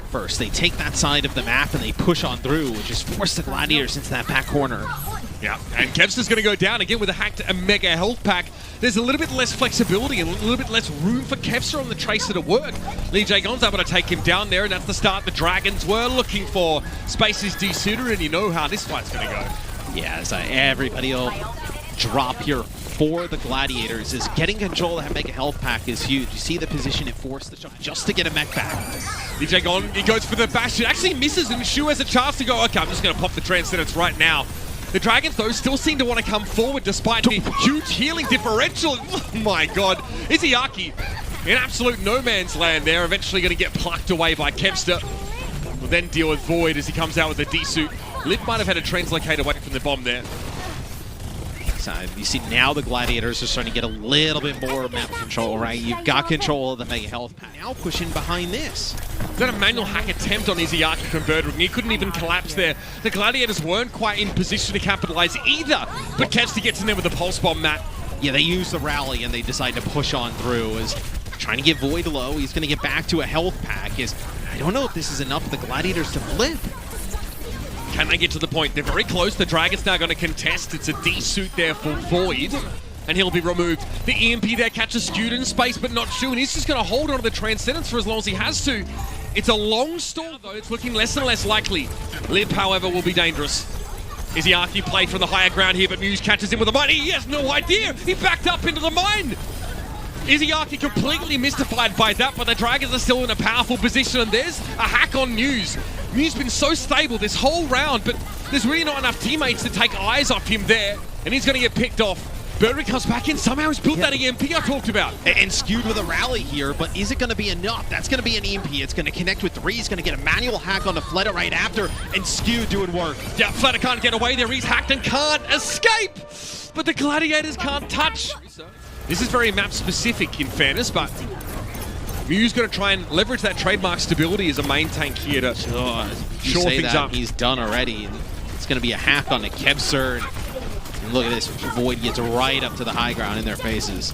first. They take that side of the map and they push on through, which is force the Gladiators into that back corner. Yeah, and Kevster's going to go down again with a hacked and mega health pack. There's a little bit less flexibility and a little bit less room for Kevster on the Tracer to work. Lee Jae-gon's able to take him down there, and that's the start the Dragons were looking for. Space is desuited, and you know how this fight's going to go. Yeah, so everybody will drop here for the Gladiators. Is getting control of that mega health pack is huge. You see the position it forced the shot just to get a mech back. Lee Jae-gon, he goes for the bash. It actually misses, and Shu has a chance to go, okay, I'm just going to pop the Transcendence right now. The Dragons, though, still seem to want to come forward despite the huge healing differential. Oh my god. Izayaki in absolute no man's land there, eventually going to get plucked away by Kevster. Will then deal with Void as he comes out with a D-suit. Liv might have had a translocate away from the bomb there. So you see now the Gladiators are starting to get a little bit more map control, right? You've got control of the mega health pack. Now pushing behind this. Is that a manual hack attempt on Izayaki from Birdring? He couldn't even collapse there. The Gladiators weren't quite in position to capitalize either, but Kevster gets in there with the pulse bomb, Matt. Yeah, they use the rally and they decide to push on through. Is trying to get Void low. He's going to get back to a health pack. I don't know if this is enough for the Gladiators to flip. Can they get to the point? They're very close. The Dragons now going to contest. It's a D-suit there for Void, and he'll be removed. The EMP there catches Skewed in space, but not Shu, and he's just going to hold on to the Transcendence for as long as he has to. It's a long stall, though. It's looking less and less likely. Liv, however, will be dangerous. Izayaki play from the higher ground here, but Muse catches him with a mine. He has no idea. He backed up into the mine. Izayaki completely mystified by that, but the Dragons are still in a powerful position, and there's a hack on Muse. Muse's been so stable this whole round, but there's really not enough teammates to take eyes off him there, and he's going to get picked off. Birdring comes back in, somehow he's built that EMP I talked about. And Skewed with a rally here, but is it going to be enough? That's going to be an EMP. It's going to connect with 3. He's going to get a manual hack on the Fleta right after, and Skewed doing work. Yeah, Fleta can't get away there. He's hacked and can't escape, but the Gladiators can't touch. This is very map specific in fairness, but Muse going to try and leverage that trademark stability as a main tank here to shore things up. He's done already, and it's going to be a hack on the Kevster. And look at this, Void gets right up to the high ground in their faces.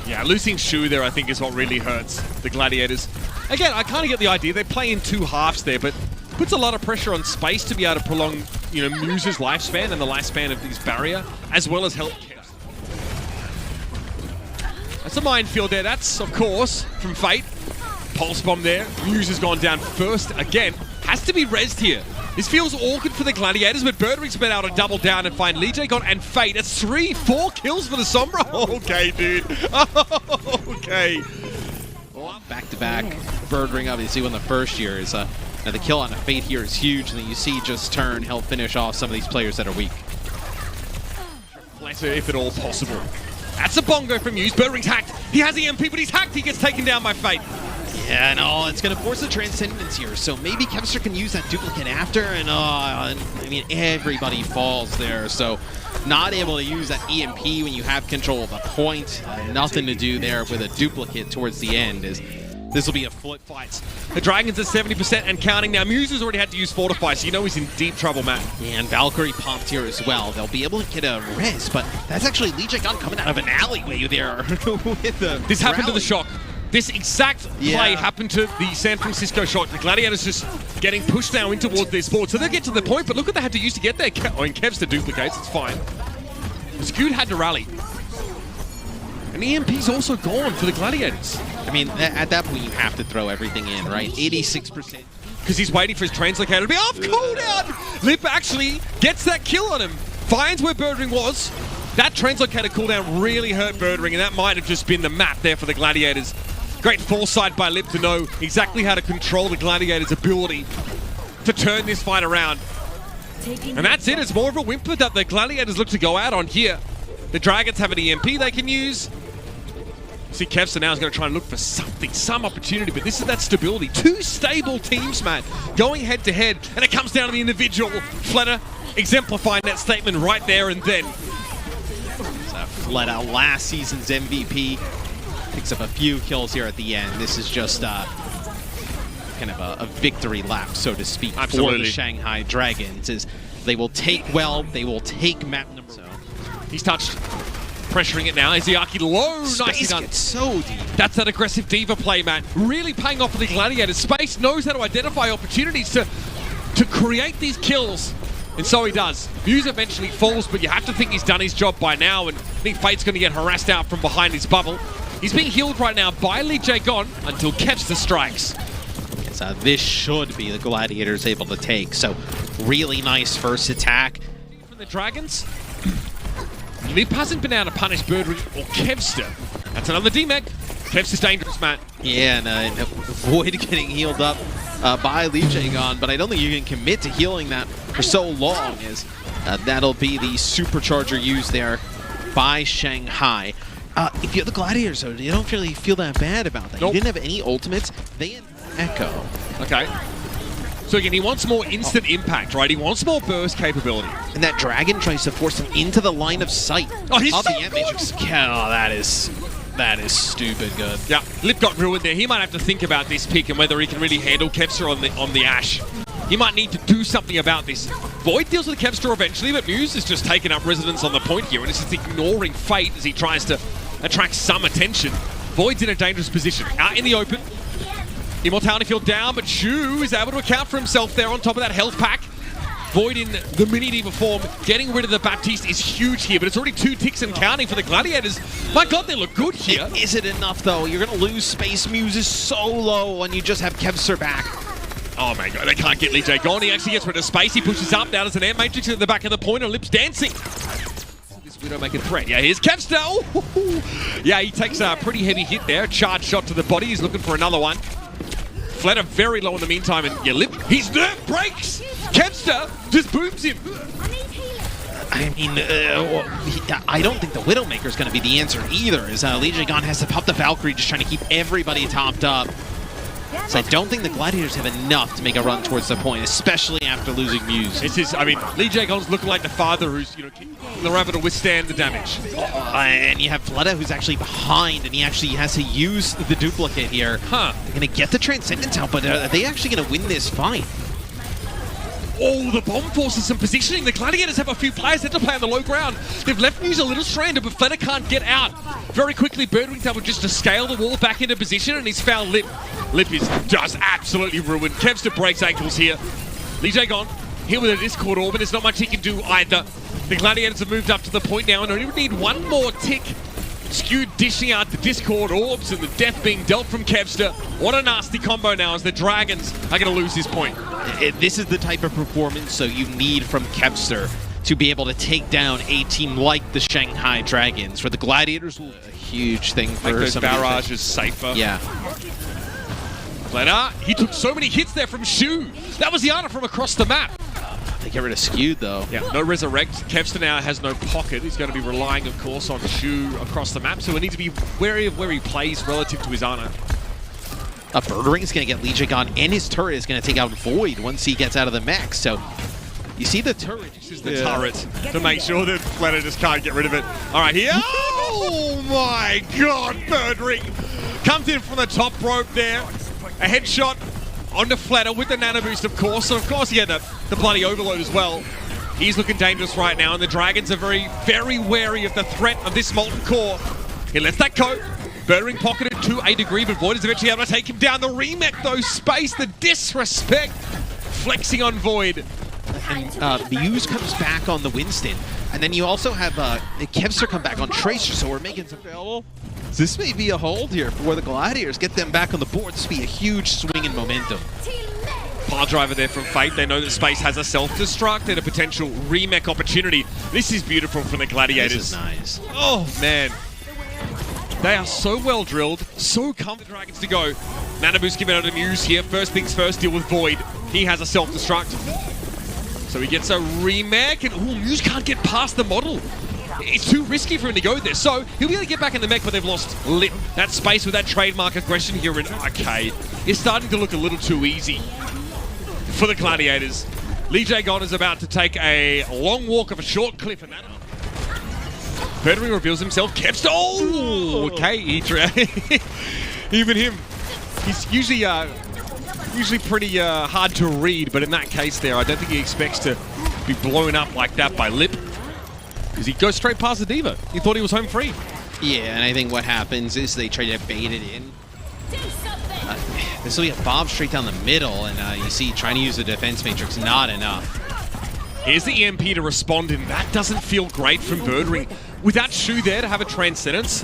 Yeah, losing Shu there, I think, is what really hurts the Gladiators. Again, I kind of get the idea. They play in 2 halves there, but puts a lot of pressure on Space to be able to prolong, Muse's lifespan and the lifespan of his barrier, as well as help Kevster. That's a minefield there. That's, of course, from Fate. Pulse bomb there. Muse has gone down first again. Has to be rezzed here. This feels awkward for the Gladiators, but Birdring's been able to double down and find Lee Jae-gon and Fate. That's 4 kills for the Sombra. Okay, dude. Okay. Back-to-back. Birdring, obviously, won the first year. Now the kill on a Fate here is huge, and then you see just turn, help finish off some of these players that are weak. Flatter, if at all possible. That's a bongo from Muse. Birdring's hacked. He has EMP, but he's hacked. He gets taken down by Fate. Yeah, no, it's going to force the Transcendence here, so maybe Kevster can use that duplicate after, and I mean, everybody falls there, so not able to use that EMP when you have control of the point. Nothing to do there with a duplicate towards the end. This will be a flip fight. The Dragons are 70% and counting now. Muse has already had to use Fortify, so you know he's in deep trouble, Matt. Yeah, and Valkyrie popped here as well. They'll be able to get a res, but that's actually Lee Jae-gon coming out of an alleyway there. With the this happened to the Shock. This exact play happened to the San Francisco Shock. The Gladiators just getting pushed now in towards their board. So they'll get to the point, but look what they had to use to get there. Kevster duplicates, it's fine. Skewed had to rally. And EMP's also gone for the Gladiators. I mean, at that point, you have to throw everything in, right? 86%. Because he's waiting for his translocator to be off cooldown. Lip actually gets that kill on him. Finds where Birdring was. That translocator cooldown really hurt Birdring, and that might have just been the map there for the Gladiators. Great foresight by Lip to know exactly how to control the Gladiators' ability to turn this fight around. And that's it. It's more of a whimper that the Gladiators look to go out on here. The Dragons have an EMP they can use. See, Kevster now is going to try and look for something, some opportunity, but this is that stability. 2 stable teams, man, going head to head, and it comes down to the individual. Fleta exemplifying that statement right there and then. So Fleta, last season's MVP, picks up a few kills here at the end. This is just kind of a victory lap, so to speak, for the Shanghai Dragons. Is they will take they will take map number. So he's touched. Pressuring it now. Izayaki low. Nicely Space done. gets so deep. That's that aggressive diva play, man. Really paying off for the Gladiators. Space knows how to identify opportunities to create these kills. And so he does. Muse eventually falls, but you have to think he's done his job by now, and I think Fate's going to get harassed out from behind his bubble. He's being healed right now by Lee Jae-gon until Kevster strikes. So this should be the Gladiators able to take. So really nice first attack. From the Dragons, Lip hasn't been able to punish Birdring or Kevster. That's another D-Meg. Kevster's dangerous, man. Yeah, and Void getting healed up by Lee Jae-gon, but I don't think you can commit to healing that for so long, as that'll be the supercharger used there by Shanghai. If you're the Gladiators, though, you don't really feel that bad about that. Nope. You didn't have any ultimates. They had Echo. Okay. So again, he wants more instant impact, right? He wants more burst capability. And that dragon tries to force him into the line of sight. Oh, he's of so the Ant Matrix. Oh, that is stupid good. Yeah, Lip got ruined there. He might have to think about this pick and whether he can really handle Kevster on the Ash. He might need to do something about this. Void deals with Kevster eventually, but Muse is just taking up residence on the point here, and is just ignoring Fate as he tries to attract some attention. Void's in a dangerous position. Out in the open. Immortality field down, but Shu is able to account for himself there on top of that health pack. Void in the mini diva form. Getting rid of the Baptiste is huge here, but it's already 2 ticks and counting for the Gladiators. My God, they look good here. Is it enough, though? You're going to lose space. Muse is so low when you just have Kevster back. Oh my God, they can't get Lee Jae-gon. He actually gets rid of space. He pushes up. Now there's an Ant Matrix at the back of the point, and Lip's dancing. This Widowmaker threat. Yeah, here's Kevster. Oh, yeah, he takes a pretty heavy hit there. Charge shot to the body. He's looking for another one. Flatter very low in the meantime, and yeah, Lip, his nerve breaks! Kevster just booms him. I mean, I don't think the Widowmaker is going to be the answer either, as Lee Jae-gon has to pop the Valkyrie, just trying to keep everybody topped up. So I don't think the Gladiators have enough to make a run towards the point, especially after losing Muse. This is, I mean, Lee Jae-gon's looking like the father who's, you know, keeping the rabbit to withstand the damage. And you have Fleta, who's actually behind, and he actually has to use the duplicate here. They're going to get the Transcendence out, but are they actually going to win this fight? Oh, the bomb forces some positioning. The Gladiators have a few players that have to play on the low ground. They've left Muse a little stranded, but Fleta can't get out. Very quickly, Birdwing's able just to scale the wall back into position, and he's found Lip. Lip is just absolutely ruined. Kevster breaks ankles here. Lee Jae-gon here with a Discord Orb, and there's not much he can do either. The Gladiators have moved up to the point now, and only need one more tick. Skewed dishing out the Discord Orbs, and the death being dealt from Kevster. What a nasty combo now, as the Dragons are going to lose this point. This is the type of performance so you need from Kevster to be able to take down a team like the Shanghai Dragons. For the Gladiators, a huge thing for those some barrages safer. Yeah. Fleta, he took so many hits there from Shu. That was the honor from across the map. They get rid of Skewed, though. Yeah, no resurrect. Kevster now has no pocket. He's going to be relying, of course, on Shu across the map, so we need to be wary of where he plays relative to his honor. Birdring is going to get Lee Jae-gon, and his turret is going to take out Void once he gets out of the mech. So you see the turret. This is the turret to make sure that Fleta just can't get rid of it. All right, here. Oh my God, Birdring comes in from the top rope there. A headshot onto Fleta with the nano boost, of course. So, of course, he had the bloody overload as well. He's looking dangerous right now, and the Dragons are very, very wary of the threat of this molten core. He lets that go. Birdring pocketed to a degree, but Void is eventually able to take him down. The remake, though, space, the disrespect, flexing on Void. And Muse comes back on the Winston, and then you also have Kevster come back on Tracer, so we're making some available. This may be a hold here for the Gladiators. Get them back on the board. This will be a huge swing in momentum. Pile driver there from Fate. They know that Space has a self-destruct and a potential remake opportunity. This is beautiful from the Gladiators. This is nice. Oh, man. They are so well drilled, so comfortable the Dragons to go. Nanoboos giving out a Muse here. First things first, deal with Void. He has a self-destruct. So he gets a remake, and Muse can't get past the model. It's too risky for him to go there. So he'll be able to get back in the mech, but they've lost Lip. That space with that trademark aggression here in Arcade is starting to look a little too easy for the Gladiators. Lee Jae-gon is about to take a long walk of a short cliff, and that Birdring reveals himself. Kevster. Oh, okay. Even him. He's usually pretty hard to read, but in that case there, I don't think he expects to be blown up like that by Lip. because he goes straight past the Diva. He thought he was home free. Yeah, and I think what happens is they try to bait it in. This will be a bomb straight down the middle, and you see trying to use the defense matrix, not enough. Here's the EMP to respond, and that doesn't feel great from Birdring. With that Shu there to have a Transcendence,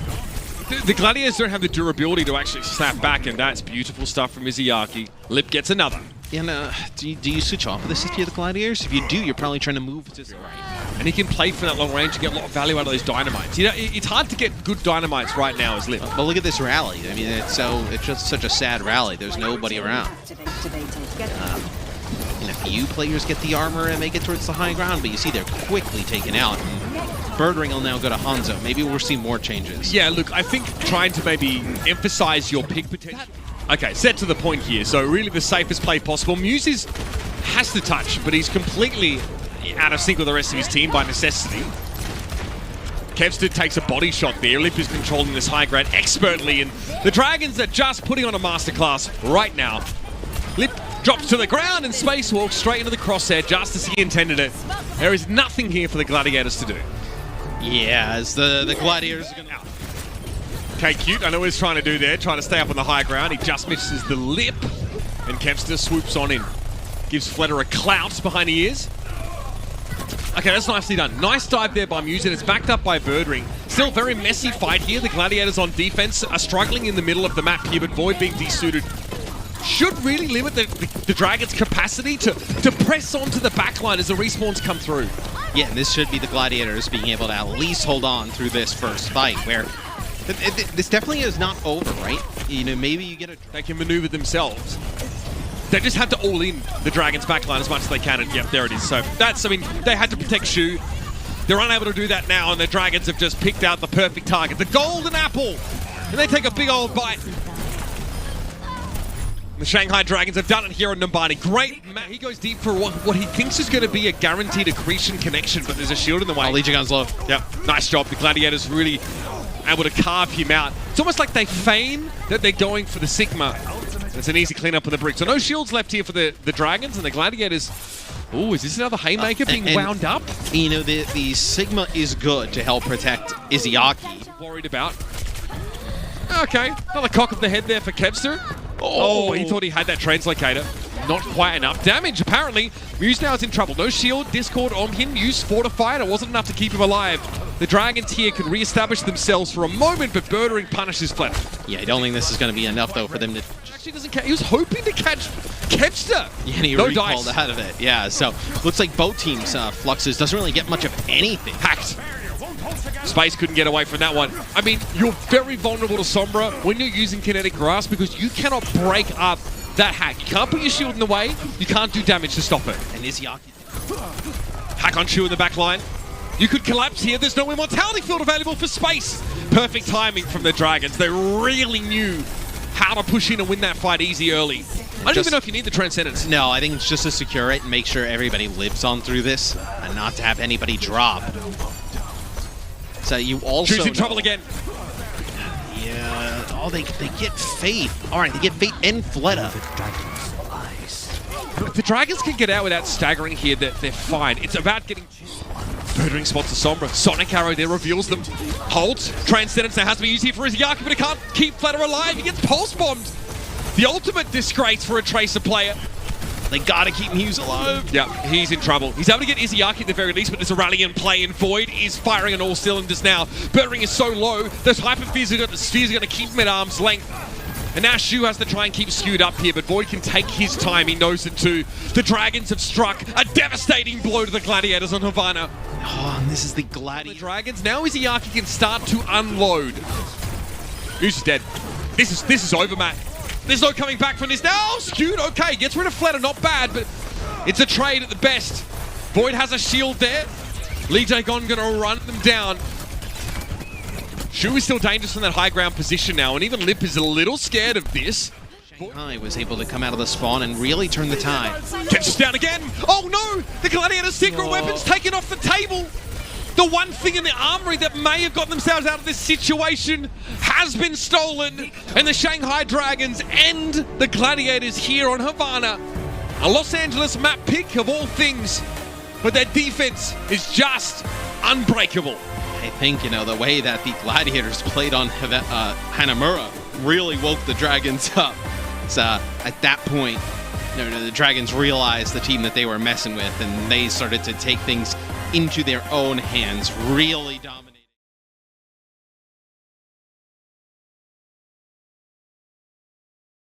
the Gladiators don't have the durability to actually snap back, and that's beautiful stuff from Izayaki. Lip gets another. And do you switch off of this if you're the Gladiators? If you do, you're probably trying to move to the right. And he can play from that long range and get a lot of value out of those dynamites. You know, it's hard to get good dynamites right now as Lip. But look at this rally. I mean, it's just such a sad rally. There's nobody around. And a few players get the armor and make it towards the high ground, but you see they're quickly taken out. Birdring will now go to Hangzhou. Maybe we'll see more changes. Yeah, look, I think trying to maybe emphasize your pick potential. Okay, set to the point here. So really the safest play possible. Muse has to touch, but he's completely out of sync with the rest of his team by necessity. Kevster takes a body shot there. Lip is controlling this high ground expertly, and the Dragons are just putting on a masterclass right now. Lip drops to the ground and space walks straight into the crosshair just as he intended it. There is nothing here for the Gladiators to do. Yeah, as the Gladiators are going to... Okay, Cute, I know what he's trying to do there, trying to stay up on the high ground. He just misses the Lip, and Kevster swoops on in. Gives Fletter a clout behind the ears. Okay, that's nicely done. Nice dive there by Muse, and it's backed up by Birdring. Still very messy fight here. The Gladiators on defense are struggling in the middle of the map here, but Void being desuited should really limit the Dragons' capacity to press onto the backline as the respawns come through. Yeah, and this should be the Gladiators being able to at least hold on through this first fight, where this definitely is not over, right? You know, maybe you get a... They can maneuver themselves. They just have to all in the Dragons' backline as much as they can, and yep, there it is. So that's, I mean, they had to protect Shu. They're unable to do that now, and the Dragons have just picked out the perfect target, the golden apple, and they take a big old bite. The Shanghai Dragons have done it here on Numbani. Great. He goes deep for what he thinks is going to be a guaranteed accretion connection, but there's a shield in the way. Legion Gun's low. Yep, nice job. The Gladiators really able to carve him out. It's almost like they feign that they're going for the Sigma. It's an easy cleanup on the brick. So no shields left here for the Dragons, and the Gladiators... Oh, is this another Haymaker being wound up? You know, the Sigma is good to help protect Izayaki. Worried about. Okay, another cock of the head there for Kevster. Oh, he thought he had that translocator. Not quite enough damage, apparently. Muse now is in trouble. No shield, Discord on him. Muse fortified. It wasn't enough to keep him alive. The Dragons here can re-establish themselves for a moment, but Birdring punishes Fletter. Yeah, I don't think this is going to be enough, though, for them to... Actually doesn't catch. He was hoping to catch Kevster. Yeah, and he recalled out of it. Yeah, so looks like both teams, Fluxes doesn't really get much of anything. Hacked. Space couldn't get away from that one. I mean, you're very vulnerable to Sombra when you're using Kinetic Grasp because you cannot break up that hack. You can't put your shield in the way. You can't do damage to stop it. And Izayaki... Hack on Shu in the back line. You could collapse here. There's no Immortality Field available for Space. Perfect timing from the Dragons. They really knew how to push in and win that fight easy early. I don't even know if you need the Transcendence. No, I think it's just to secure it and make sure everybody lives on through this and not to have anybody drop. So you also Shu's in trouble again. Yeah. Oh, they get Fate. All right, they get Fate and Fleta. If the Dragons can get out without staggering here, they're fine. It's about getting... Birdring spots the Sombra. Sonic Arrow there reveals them. Holds. Transcendence now has to be used here for Izayaki, but it can't keep Fletter alive. He gets pulse bombed. The ultimate disgrace for a Tracer player. They gotta keep Muse alive. Yeah, he's in trouble. He's able to get Izayaki at the very least, but there's a rally in play, and Void is firing on all cylinders now. Birdring is so low, those Hyperspheres are going to keep him at arm's length. And now Shu has to try and keep skewed up here, but Void can take his time. He knows it too. The Dragons have struck a devastating blow to the Gladiators on Havana. Oh, and this is the Gladiators. Dragons. Now Izayaki can start to unload. Muse is dead. This is over, Matt. There's no coming back from this now. Skewed, okay. Gets rid of Fletter, not bad, but it's a trade at the best. Void has a shield there. Lee Jae-gon gonna run them down. Shu is still dangerous from that high ground position now, and even Lip is a little scared of this. Shanghai was able to come out of the spawn and really turn the tide. Catches down again. Oh no! The Gladiators' secret weapons taken off the table. The one thing in the armory that may have gotten themselves out of this situation has been stolen, and the Shanghai Dragons end the Gladiators here on Havana. A Los Angeles map pick of all things, but their defense is just unbreakable. I think, the way that the Gladiators played on Hanamura really woke the Dragons up. So at that point, the Dragons realized the team that they were messing with, and they started to take things into their own hands, really dominate.